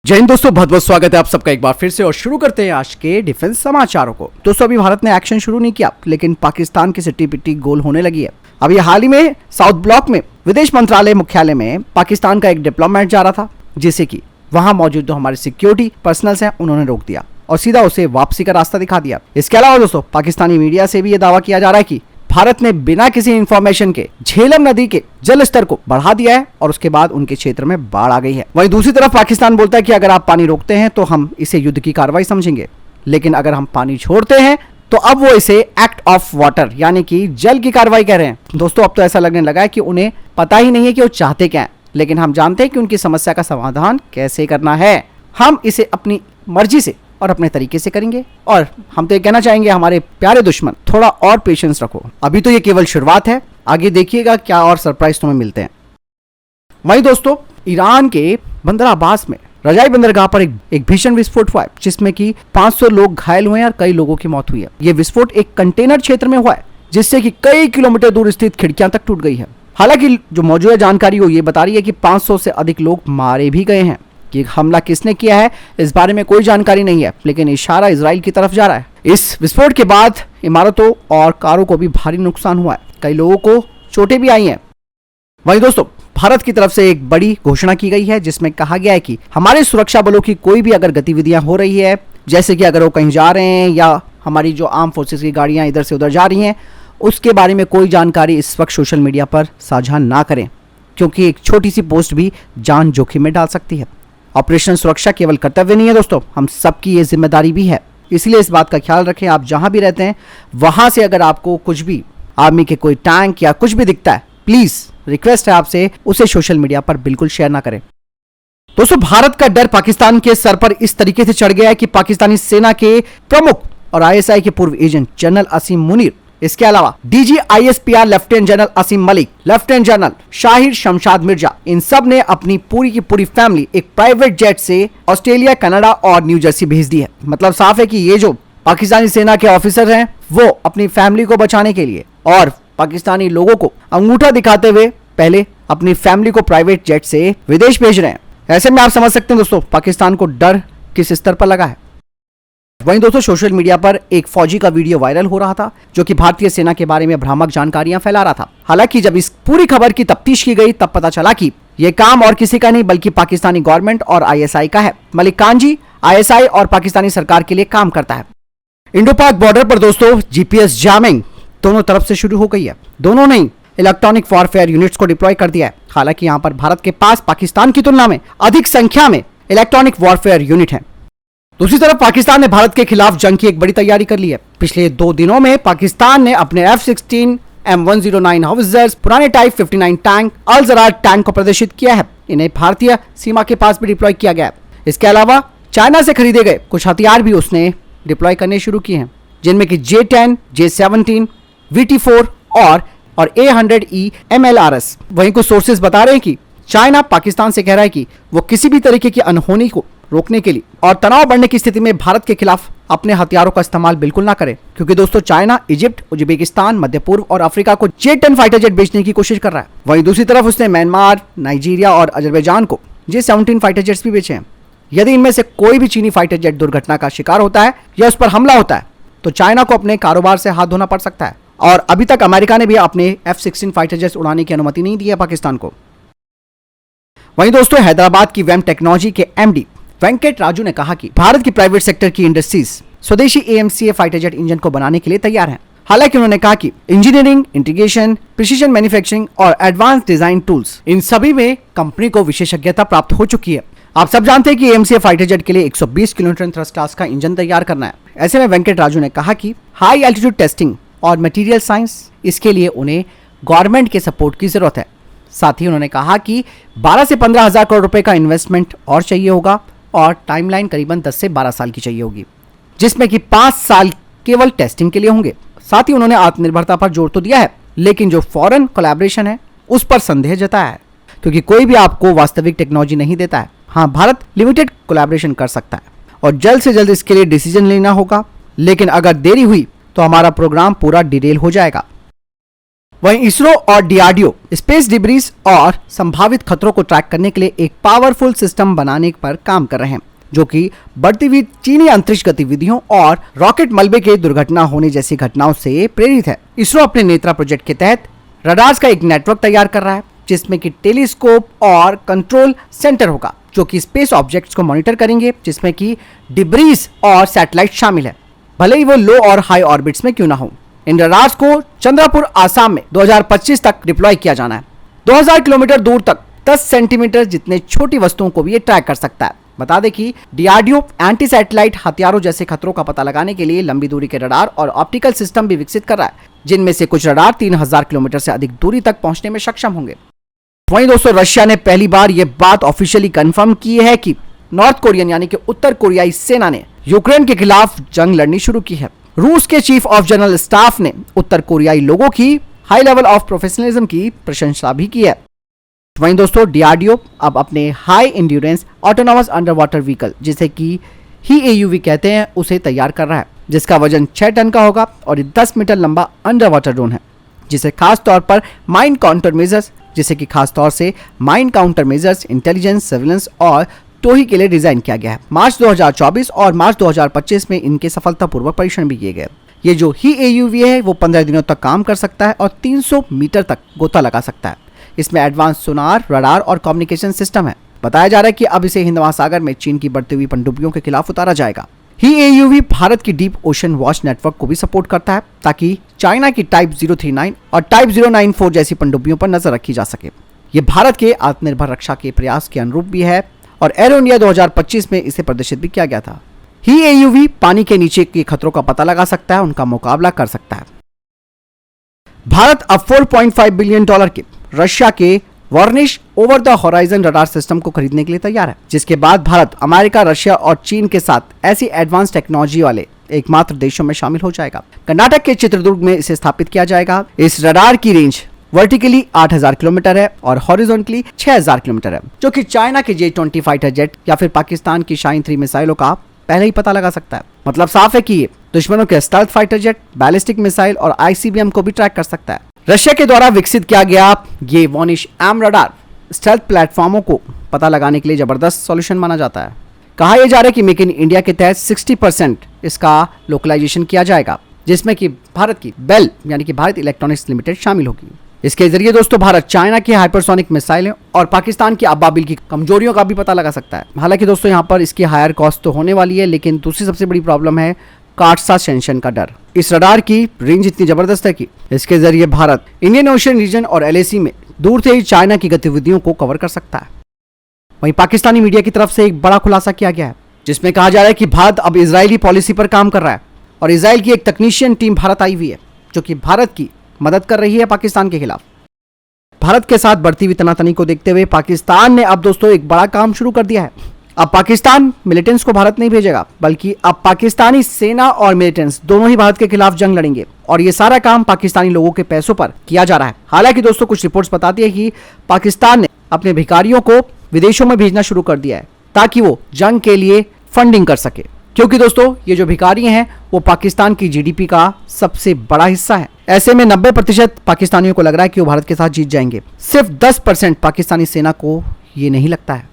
जय हिंद दोस्तों, बहुत बहुत स्वागत है आप सबका एक बार फिर से और शुरू करते हैं आज के डिफेंस समाचारों को। दोस्तों अभी भारत ने एक्शन शुरू नहीं किया, लेकिन पाकिस्तान की सिट्टी पिट्टी गोल होने लगी है। अभी हाल ही में साउथ ब्लॉक में विदेश मंत्रालय मुख्यालय में पाकिस्तान का एक डिप्लोमेट जा रहा था, जिसे कि वहां मौजूद जो हमारे सिक्योरिटी पर्सनल्स हैं उन्होंने रोक दिया और सीधा उसे वापसी का रास्ता दिखा दिया। इसके अलावा दोस्तों पाकिस्तानी मीडिया से भी ये दावा किया जा रहा है कि भारत ने बिना किसी इंफॉर्मेशन के झेलम नदी के जल स्तर को बढ़ा दिया है और उसके बाद उनके क्षेत्र में बाढ़ आ गई है। वहीं दूसरी तरफ पाकिस्तान बोलता है कि अगर आप पानी रोकते हैं तो हम इसे युद्ध की कार्रवाई समझेंगे, लेकिन अगर हम पानी छोड़ते हैं तो अब वो इसे एक्ट ऑफ वाटर यानी कि जल की कार्रवाई कह रहे हैं। दोस्तों अब तो ऐसा लगने लगा है कि उन्हें पता ही नहीं है कि वो चाहते क्या है, लेकिन हम जानते हैं कि उनकी समस्या का समाधान कैसे करना है। हम इसे अपनी मर्जी से और अपने तरीके से करेंगे और हम तो ये कहना चाहेंगे हमारे प्यारे दुश्मन, थोड़ा और पेशेंस रखो। अभी तो ये केवल शुरुआत है, आगे देखिएगा क्या और सरप्राइज तुम्हें मिलते हैं। वहीं दोस्तों ईरान के बंदर अब्बास में रजाई बंदरगाह पर एक भीषण विस्फोट हुआ है, जिसमें कि 500 लोग घायल हुए हैं और कई लोगों की मौत हुई है। यह विस्फोट एक कंटेनर क्षेत्र में हुआ है, जिससे कि कई किलोमीटर दूर स्थित खिड़कियां तक टूट गई है। हालांकि जो मौजूदा जानकारी हो ये बता रही है कि 500 से अधिक लोग मारे भी गए हैं। कि हमला किसने किया है इस बारे में कोई जानकारी नहीं है, लेकिन इशारा इजराइल की तरफ जा रहा है। इस विस्फोट के बाद इमारतों और कारों को भी भारी नुकसान हुआ है, कई लोगों को चोटें भी आई हैं। वहीं दोस्तों भारत की तरफ से एक बड़ी घोषणा की गई है, जिसमें कहा गया है कि हमारे सुरक्षा बलों की कोई भी अगर गतिविधियां हो रही है, जैसे कि अगर वो कहीं जा रहे हैं या हमारी जो आर्म फोर्सेस की गाड़ियां इधर से उधर जा रही हैं, उसके बारे में कोई जानकारी इस वक्त सोशल मीडिया पर साझा ना करें, क्योंकि एक छोटी सी पोस्ट भी जान जोखिम में डाल सकती है। ऑपरेशन सुरक्षा केवल कर्तव्य नहीं है दोस्तों, हम सबकी ये जिम्मेदारी भी है। इसलिए इस बात का ख्याल रखें, आप जहां भी रहते हैं वहां से अगर आपको कुछ भी आर्मी के कोई टैंक या कुछ भी दिखता है, प्लीज रिक्वेस्ट है आपसे उसे सोशल मीडिया पर बिल्कुल शेयर ना करें। दोस्तों भारत का डर पाकिस्तान के सर पर इस तरीके से चढ़ गया है कि पाकिस्तानी सेना के प्रमुख और आईएसआई के पूर्व एजेंट जनरल असीम मुनीर, इसके अलावा डीजी आईएसपीआर लेफ्टिनेंट जनरल असीम मलिक, लेफ्टिनेंट जनरल शाहिर शमशाद मिर्जा, इन सब ने अपनी पूरी की पूरी फैमिली एक प्राइवेट जेट से ऑस्ट्रेलिया, कनाडा और न्यू जर्सी भेज दी है। मतलब साफ है कि ये जो पाकिस्तानी सेना के ऑफिसर हैं वो अपनी फैमिली को बचाने के लिए और पाकिस्तानी लोगों को अंगूठा दिखाते हुए पहले अपनी फैमिली को प्राइवेट जेट से विदेश भेज रहे हैं। ऐसे में आप समझ सकते हैं दोस्तों पाकिस्तान को डर किस स्तर पर लगा है। वहीं दोस्तों सोशल मीडिया पर एक फौजी का वीडियो वायरल हो रहा था, जो कि भारतीय सेना के बारे में भ्रामक जानकारियां फैला रहा था। हालांकि जब इस पूरी खबर की तफ्तीश की गई तब पता चला कि यह काम और किसी का नहीं बल्कि पाकिस्तानी गवर्नमेंट और आईएसआई का है। मलिक खान जी आईएसआई और पाकिस्तानी सरकार के लिए काम करता है। इंडो पाक बॉर्डर पर दोस्तों जीपीएस जैमिंग दोनों तरफ से शुरू हो गई है। दोनों ने इलेक्ट्रॉनिक वॉरफेयर यूनिट्स को डिप्लॉय कर दिया है। हालांकि यहाँ पर भारत के पास पाकिस्तान की तुलना में अधिक संख्या में इलेक्ट्रॉनिक वॉरफेयर यूनिट है। दूसरी तरफ पाकिस्तान ने भारत के खिलाफ जंग की एक बड़ी तैयारी कर ली है। पिछले 2 दिनों में पाकिस्तान ने अपने F-16 M109 हाउवित्जर्स, पुराने टाइप 59 टैंक, अल जरार टैंक को प्रदर्शित किया है। इन्हें भारतीय सीमा के पास भी डिप्लॉय किया गया है। इसके अलावा चाइना से खरीदे गए कुछ हथियार भी उसने डिप्लॉय करने शुरू किए हैं, जिनमें कि J-10, J-17, VT-4 और A-100E MLRS। वहीं कुछ सोर्सेज बता रहे हैं कि चाइना पाकिस्तान से कह रहा है कि वो किसी भी तरीके की अनहोनी को रोकने के लिए और तनाव बढ़ने की स्थिति में भारत के खिलाफ अपने हथियारों का इस्तेमाल बिल्कुल ना करे, क्योंकि दोस्तों चाइना इजिप्ट, उज्बेकिस्तान, मध्य पूर्व और अफ्रीका को J-10 फाइटर जेट बेचने की कोशिश कर रहा है। वहीं दूसरी तरफ उसने म्यांमार, नाइजीरिया और अजरबैजान को J-17 फाइटर जेट्स भी बेचे हैं। यदि इनमें से कोई भी चीनी फाइटर जेट दुर्घटना का शिकार होता है या उस पर हमला होता है तो चाइना को अपने कारोबार से हाथ धोना पड़ सकता है। और अभी तक अमेरिका ने भी अपने F-16 फाइटर जेट्स उड़ाने की अनुमति नहीं दी है पाकिस्तान को। वहीं दोस्तों हैदराबाद की वेम टेक्नोलॉजी के एमडी वेंकट राजू ने कहा कि भारत की प्राइवेट सेक्टर की इंडस्ट्रीज स्वदेशी AMCA फाइटर जेट इंजन को बनाने के लिए तैयार हैं। हालांकि उन्होंने कहा कि इंजीनियरिंग, इंटीग्रेशन, प्रिसीजन मैन्युफैक्चरिंग और एडवांस डिजाइन टूल्स, इन सभी में कंपनी को विशेषज्ञता प्राप्त हो चुकी है। आप सब जानते हैं कि AMCA फाइटर जेट के लिए 120 किलोन्यूटन थ्रस्ट क्लास का इंजन तैयार करना है। ऐसे में वेंकट राजू ने कहा कि हाई एल्टीट्यूड टेस्टिंग और मटेरियल साइंस, इसके लिए उन्हें गवर्नमेंट के सपोर्ट की जरूरत है। साथ ही उन्होंने कहा कि 12 से 15 हजार करोड़ रुपए का इन्वेस्टमेंट और चाहिए होगा और टाइमलाइन करीबन 10 से 12 साल की चाहिए होगी, जिसमें कि 5 साल केवल टेस्टिंग के लिए होंगे। साथ ही उन्होंने आत्मनिर्भरता पर जोर तो दिया है, लेकिन जो फॉरेन कोलैबोरेशन है उस पर संदेह जताया है, क्योंकि कोई भी आपको वास्तविक टेक्नोलॉजी नहीं देता है। हाँ, भारत लिमिटेड कोलैबोरेशन कर सकता है और जल्द से जल्द इसके लिए डिसीजन लेना होगा, लेकिन अगर देरी हुई तो हमारा प्रोग्राम पूरा डिटेल हो जाएगा। वहीं इसरो और डीआरडीओ स्पेस डिब्रीज और संभावित खतरों को ट्रैक करने के लिए एक पावरफुल सिस्टम बनाने पर काम कर रहे हैं, जो कि बढ़ती हुई चीनी अंतरिक्ष गतिविधियों और रॉकेट मलबे के दुर्घटना होने जैसी घटनाओं से प्रेरित है। इसरो अपने नेत्रा प्रोजेक्ट के तहत रडार्स का एक नेटवर्क तैयार कर रहा है, जिसमें कि टेलीस्कोप और कंट्रोल सेंटर होगा, जो कि स्पेस ऑब्जेक्ट्स को मॉनिटर करेंगे, जिसमें कि डिब्रीज और सैटेलाइट शामिल है, भले ही वो लो और हाई ऑर्बिट्स में क्यों ना हो। इन रडार्स को चंद्रपुर आसाम में 2025 तक डिप्लॉय किया जाना है। 2000 किलोमीटर दूर तक 10 सेंटीमीटर जितने छोटी वस्तुओं को भी ये ट्रैक कर सकता है। बता दें कि डीआरडीओ एंटी सैटेलाइट हथियारों जैसे खतरों का पता लगाने के लिए लंबी दूरी के रडार और ऑप्टिकल सिस्टम भी विकसित कर रहा है, जिनमें से कुछ रडार 3000 किलोमीटर से अधिक दूरी तक पहुंचने में सक्षम होंगे। वहीं दोस्तों, रशिया ने पहली बार यह बात ऑफिशियली कंफर्म की है कि नॉर्थ कोरियन यानी कि उत्तर कोरियाई सेना ने यूक्रेन के खिलाफ जंग लड़नी शुरू की है। रूस के चीफ ऑफ जनरल स्टाफ ने उत्तर कोरियाई लोगों की हाई लेवल ऑफ प्रोफेशनलिज्म की प्रशंसा भी की है। वहीं दोस्तों, डीआरडीओ अब अपने high endurance autonomous under water vehicle, जिसे कि ही एयूवी कहते हैं, उसे तैयार कर रहा है, जिसका वजन 6 टन का होगा और 10 मीटर लंबा अंडर वाटर ड्रोन है, जिसे खास तौर पर mine counter measures intelligence, surveillance और टोही के लिए डिजाइन किया गया है। मार्च 2024 और मार्च 2025 में इनके सफलतापूर्वक परीक्षण भी किए गए। ये जो ही एयूवी है वो 15 दिनों तक काम कर सकता है और 300 मीटर तक गोता लगा सकता है। इसमें एडवांस सोनार, रडार और कम्युनिकेशन सिस्टम है। बताया जा रहा है कि अब इसे हिंद महासागर में चीन की बढ़ती हुई पनडुब्बियों के खिलाफ उतारा जाएगा। ही एयूवी भारत की डीप ओशन वॉच नेटवर्क को भी सपोर्ट करता है, ताकि चाइना की टाइप 039 और टाइप 094 जैसी पनडुब्बियों पर नजर रखी जा सके। ये भारत के आत्मनिर्भर रक्षा के प्रयास के अनुरूप भी है और एरो इंडिया 2025 में इसे प्रदर्शित भी किया गया था। ही एयूवी पानी के नीचे के खतरों का पता लगा सकता है, उनका मुकाबला कर सकता है। भारत अब $4.5 बिलियन के रशिया के varnish over the horizon radar system को खरीदने के लिए तैयार है, जिसके बाद भारत अमेरिका, रशिया और चीन के साथ ऐसी एडवांस टेक्नोलॉजी वाले एकमात्र देशों में शामिल हो जाएगा। कर्नाटक के चित्रदुर्ग में इसे स्थापित किया जाएगा। इस रडार की रेंज वर्टिकली 8000 किलोमीटर है और हॉरिजॉन्टली 6000 किलोमीटर है, जो कि चाइना के J-20 फाइटर जेट या फिर पाकिस्तान की शाहीन 3 मिसाइलों का पहले ही पता लगा सकता है। मतलब साफ है कि ये दुश्मनों के stealth fighter jet, ballistic missile और ICBM को भी ट्रैक कर सकता है। रशिया के द्वारा विकसित किया गया ये वार्निश एम रडार स्टेल्थ प्लेटफॉर्मों को पता लगाने के लिए जबरदस्त सॉल्यूशन माना जाता है। कहा यह जा रहा है कि मेक इन इंडिया के तहत 60% इसका लोकलाइजेशन किया जाएगा, जिसमें कि भारत की बेल यानी कि भारत इलेक्ट्रॉनिक्स लिमिटेड शामिल होगी। इसके जरिए दोस्तों भारत चाइना की हाइपरसोनिक मिसाइलें और पाकिस्तान की अबाबिल की कमजोरियों का भी पता लगा सकता है। हालांकि दोस्तों यहाँ पर इसकी हायर कॉस्ट तो होने वाली है, लेकिन दूसरी सबसे बड़ी प्रॉब्लम है काटसा सेंशन का डर। इस रडार की रेंज इतनी जबरदस्त है कि इसके जरिए भारत इंडियन ओशन रीजन और LAC में दूर से ही चाइना की गतिविधियों को कवर कर सकता है। वहीं पाकिस्तानी मीडिया की तरफ से एक बड़ा खुलासा किया गया है, जिसमें कहा जा रहा है कि भारत अब इजरायली पॉलिसी पर काम कर रहा है और इसराइल की एक तकनीशियन टीम भारत आई हुई है, जो कि भारत की मदद कर रही है पाकिस्तान के खिलाफ। भारत के साथ बढ़ती हुई तनातनी को देखते हुए पाकिस्तान ने अब दोस्तों एक बड़ा काम शुरू कर दिया है। अब पाकिस्तान मिलिटेंट्स को भारत नहीं भेजेगा, बल्कि अब पाकिस्तानी सेना और मिलिटेंट्स दोनों ही भारत के खिलाफ जंग लड़ेंगे और ये सारा काम पाकिस्तानी लोगों के पैसों पर किया जा रहा है। हालांकि दोस्तों कुछ रिपोर्ट्स बताती है कि पाकिस्तान ने अपने भिखारियों को विदेशों में भेजना शुरू कर दिया है, ताकि वो जंग के लिए फंडिंग कर सके, क्योंकि दोस्तों ये जो भिखारी हैं वो पाकिस्तान की GDP का सबसे बड़ा हिस्सा है। ऐसे में 90% पाकिस्तानियों को लग रहा है कि वो भारत के साथ जीत जाएंगे। सिर्फ 10% पाकिस्तानी सेना को ये नहीं लगता है।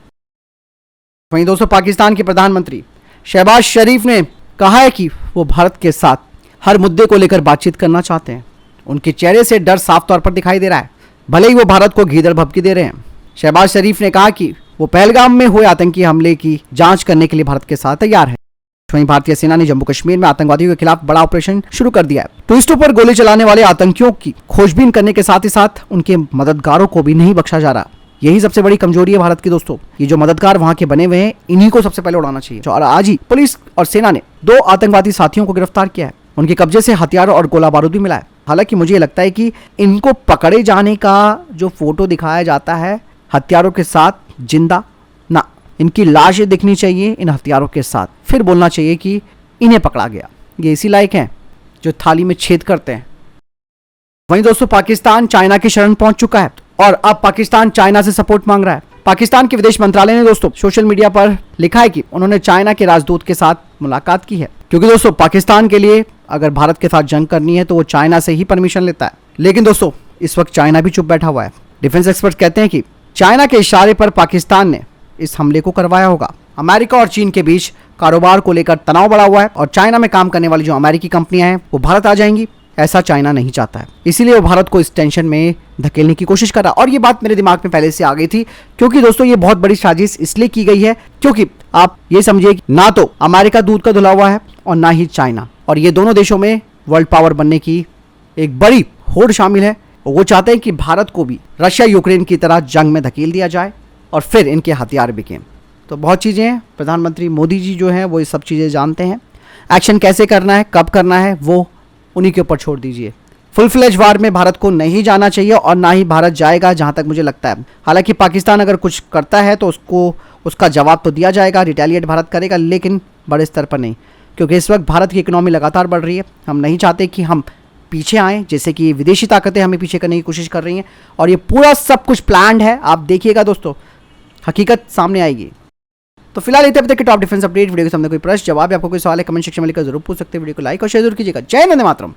वहीं दोस्तों पाकिस्तान के प्रधानमंत्री शहबाज शरीफ ने कहा है कि वो भारत के साथ हर मुद्दे को लेकर बातचीत करना चाहते हैं। उनके चेहरे से डर साफ तौर पर दिखाई दे रहा है, भले ही वो भारत को घीदड़ भभकी दे रहे हैं। शहबाज शरीफ ने कहा कि वो पहलगाम में हुए आतंकी हमले की जांच करने के लिए भारत के साथ तैयार है। वहीं भारतीय सेना ने जम्मू कश्मीर में आतंकवादियों के खिलाफ बड़ा ऑपरेशन शुरू कर दिया है। टूरिस्टों पर गोली चलाने वाले आतंकियों की खोजबीन करने के साथ ही साथ उनके मददगारों को भी नहीं बख्शा जा रहा। यही सबसे बड़ी कमजोरी है भारत की दोस्तों। ये जो मददगार वहां के बने हुए हैं, इन्हीं को सबसे पहले उड़ाना चाहिए। और आज ही पुलिस और सेना ने 2 आतंकवादी साथियों को गिरफ्तार किया है। उनके कब्जे से हथियार और गोला बारूद भी मिला है। हालांकि मुझे लगता है कि इनको पकड़े जाने का जो फोटो दिखाया जाता है हथियारों के साथ जिंदा ना, इनकी लाशें दिखनी चाहिए इन हथियारों के साथ, फिर बोलना चाहिए कि इन्हें पकड़ा गया। ये इसी लायक हैं जो थाली में छेद करते हैं। वहीं दोस्तों पाकिस्तान चाइना की शरण पहुंच चुका है और अब पाकिस्तान चाइना से सपोर्ट मांग रहा है। पाकिस्तान के विदेश मंत्रालय ने दोस्तों सोशल मीडिया पर लिखा है कि उन्होंने चाइना के राजदूत के साथ मुलाकात की है, क्योंकि दोस्तों पाकिस्तान के लिए अगर भारत के साथ जंग करनी है तो वो चाइना से ही परमिशन लेता है। लेकिन दोस्तों इस वक्त चाइना भी चुप बैठा हुआ है। डिफेंस एक्सपर्ट कहते हैं कि चाइना के इशारे पर पाकिस्तान ने इस हमले को करवाया होगा। अमेरिका और चीन के बीच कारोबार को लेकर तनाव बढ़ा हुआ है और चाइना में काम करने वाली जो अमेरिकी कंपनियां हैं वो भारत आ जाएंगी, ऐसा चाइना नहीं चाहता है। इसीलिए वो भारत को इस टेंशन में धकेलने की कोशिश कर रहा है। और ये बात मेरे दिमाग में पहले से आ गई थी, क्योंकि दोस्तों ये बहुत बड़ी साजिश इसलिए की गई है क्योंकि आप ये समझिए कि ना तो अमेरिका दूध का धुला हुआ है और ना ही चाइना, और ये दोनों देशों में वर्ल्ड पावर बनने की एक बड़ी होड़ शामिल है। वो चाहते हैं कि भारत को भी रशिया यूक्रेन की तरह जंग में धकेल दिया जाए और फिर इनके हथियार बिकें। तो बहुत चीज़ें हैं, प्रधानमंत्री मोदी जी जो हैं वो ये सब चीज़ें जानते हैं। एक्शन कैसे करना है, कब करना है, वो उन्हीं के ऊपर छोड़ दीजिए। फुल फ्लेज वार में भारत को नहीं जाना चाहिए और ना ही भारत जाएगा, जहां तक मुझे लगता है। हालांकि पाकिस्तान अगर कुछ करता है तो उसका जवाब तो दिया जाएगा, रिटेलिएट भारत करेगा, लेकिन बड़े स्तर पर नहीं, क्योंकि इस वक्त भारत की इकोनॉमी लगातार बढ़ रही है। हम नहीं चाहते कि हम पीछे आएँ, जैसे कि विदेशी ताकतें हमें पीछे करने की कोशिश कर रही हैं, और ये पूरा सब कुछ प्लान्ड है। आप देखिएगा दोस्तों, हकीकत सामने आएगी। तो फिलहाल इतने अब तक के टॉप डिफेंस अपडेट। वीडियो के सामने कोई प्रश्न जवाब या आपको कोई सवाल है कमेंट सेक्शन में लिखकर जरूर पूछ सकते हैं। वीडियो को लाइक और शेयर जरूर कीजिएगा। जय हिंद, वंदे मातरम।